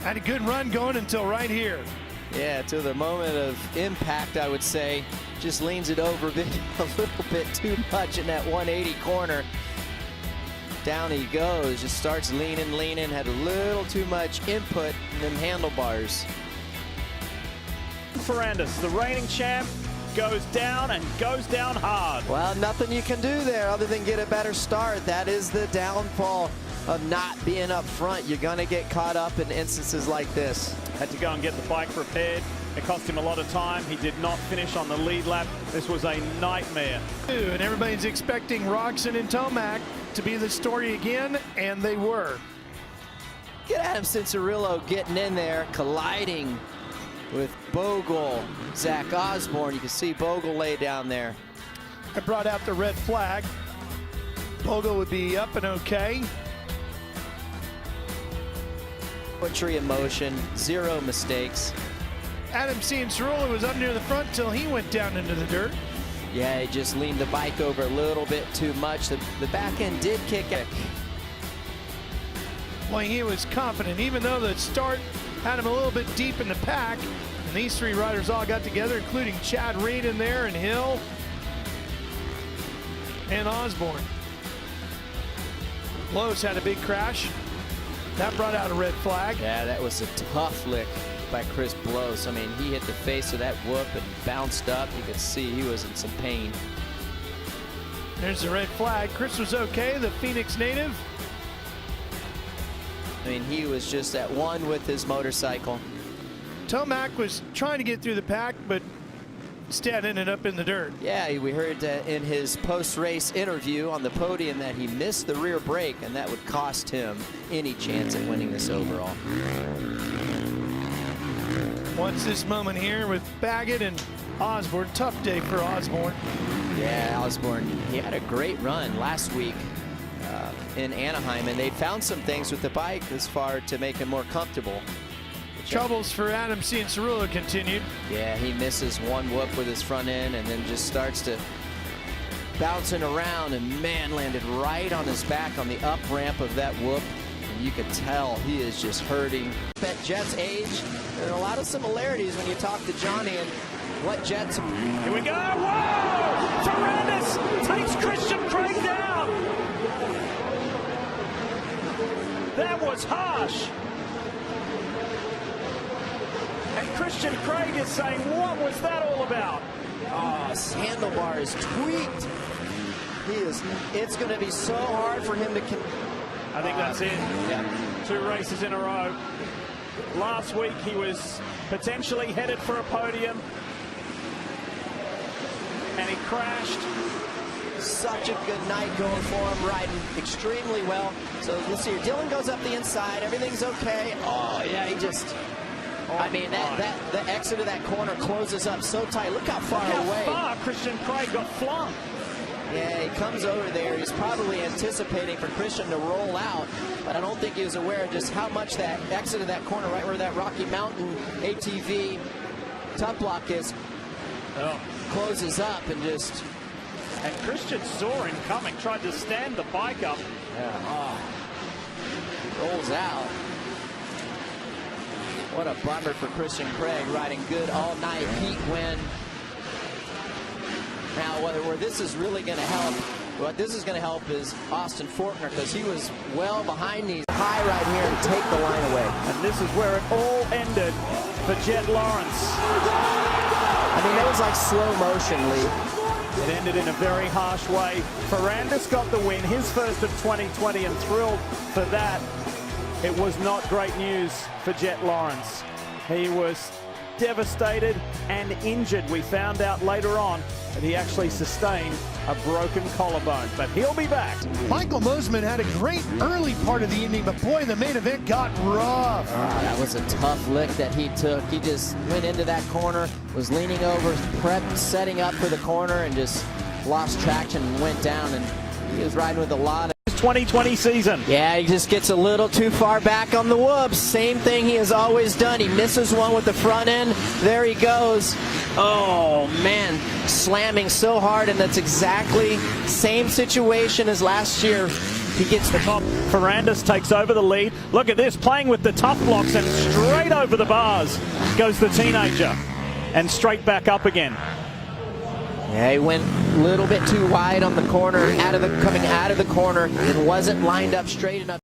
Had a good run going until right here. Yeah, to the moment of impact, I would say. Just leans it over a little bit too much in that 180 corner. Down he goes, just starts leaning, had a little too much input in them handlebars. Ferrandis, the reigning champ, goes down and goes down hard. Well, nothing you can do there other than get a better start. That is the downfall of not being up front. You're going to get caught up in instances like this. Had to go and get the bike repaired. It cost him a lot of time. He did not finish on the lead lap. This was a nightmare. And everybody's expecting Roczen and Tomac to be the story again, and they were. Get Adam Cianciarulo getting in there, colliding with Bogle, Zach Osborne. You can see Bogle lay down there. I brought out the red flag. Bogle would be up and okay. Poetry in motion, 0 mistakes. Adam Cianciarulo was up near the front till he went down into the dirt. Yeah, he just leaned the bike over a little bit too much. The back end did kick it. Well, he was confident, even though the start had him a little bit deep in the pack. And these three riders all got together, including Chad Reed in there, and Hill, and Osborne. Blows had a big crash. That brought out a red flag. Yeah, that was a tough lick by Chris Blows. I mean, he hit the face of that whoop and bounced up. You could see he was in some pain. There's the red flag. Chris was okay, the Phoenix native. I mean, he was just at one with his motorcycle. Tomac was trying to get through the pack, but instead ended up in the dirt. Yeah, we heard in his post-race interview on the podium that he missed the rear brake, and that would cost him any chance at winning this overall. Watch this moment here with Baggett and Osborne. Tough day for Osborne. Yeah, Osborne, he had a great run last week in Anaheim, and they found some things with the bike as far to make him more comfortable. Troubles for Adam Cianciarulo continued. Yeah, he misses one whoop with his front end and then just starts to bouncing around, and man, landed right on his back on the up ramp of that whoop. And you could tell he is just hurting. At Jett's age, there are a lot of similarities when you talk to Johnny and what Jett's. Here we go. Whoa! Ferrandis takes Christian Craig down. That was harsh. And Christian Craig is saying, what was that all about? Oh, his handlebar is tweaked. It's going to be so hard for him to. I think that's it. Yeah. 2 races in a row. Last week he was potentially headed for a podium, and he crashed. Such a good night going for him, riding extremely well. So let's see here. Dylan goes up the inside. Everything's okay. Oh, yeah, he just. I mean, the exit of that corner closes up so tight. Look how far away. How far Christian Craig got flung. Yeah, he comes over there. He's probably anticipating for Christian to roll out, but I don't think he was aware of just how much that exit of that corner, right where that Rocky Mountain ATV top block is, closes up and just. And Christian saw him coming, tried to stand the bike up. Yeah. Rolls out. What a bummer for Christian Craig, riding good all night, heat win. Now, where this is really going to help, what this is going to help is Austin Forkner, because he was well behind these high right here to take the line away. And this is where it all ended for Jett Lawrence. I mean, that was like slow motion, Lee. It ended in a very harsh way. Ferrandis got the win, his first of 2020, and thrilled for that. It was not great news for Jett Lawrence. He was devastated and injured. We found out later on that he actually sustained a broken collarbone, but he'll be back. Michael Mosiman had a great early part of the evening, but boy, the main event got rough. That was a tough lick that he took. He just went into that corner, was leaning over, setting up for the corner, and just lost traction and went down, and he was riding with a lot of 2020 season. Yeah, he just gets a little too far back on the whoops. Same thing he has always done. He misses one with the front end. There he goes. Oh, man, slamming so hard, and that's exactly same situation as last year. He gets the top. Ferrandis takes over the lead. Look at this, playing with the tough blocks, and straight over the bars goes the teenager. And straight back up again. Yeah, he went a little bit too wide on the corner, coming out of the corner, and wasn't lined up straight enough.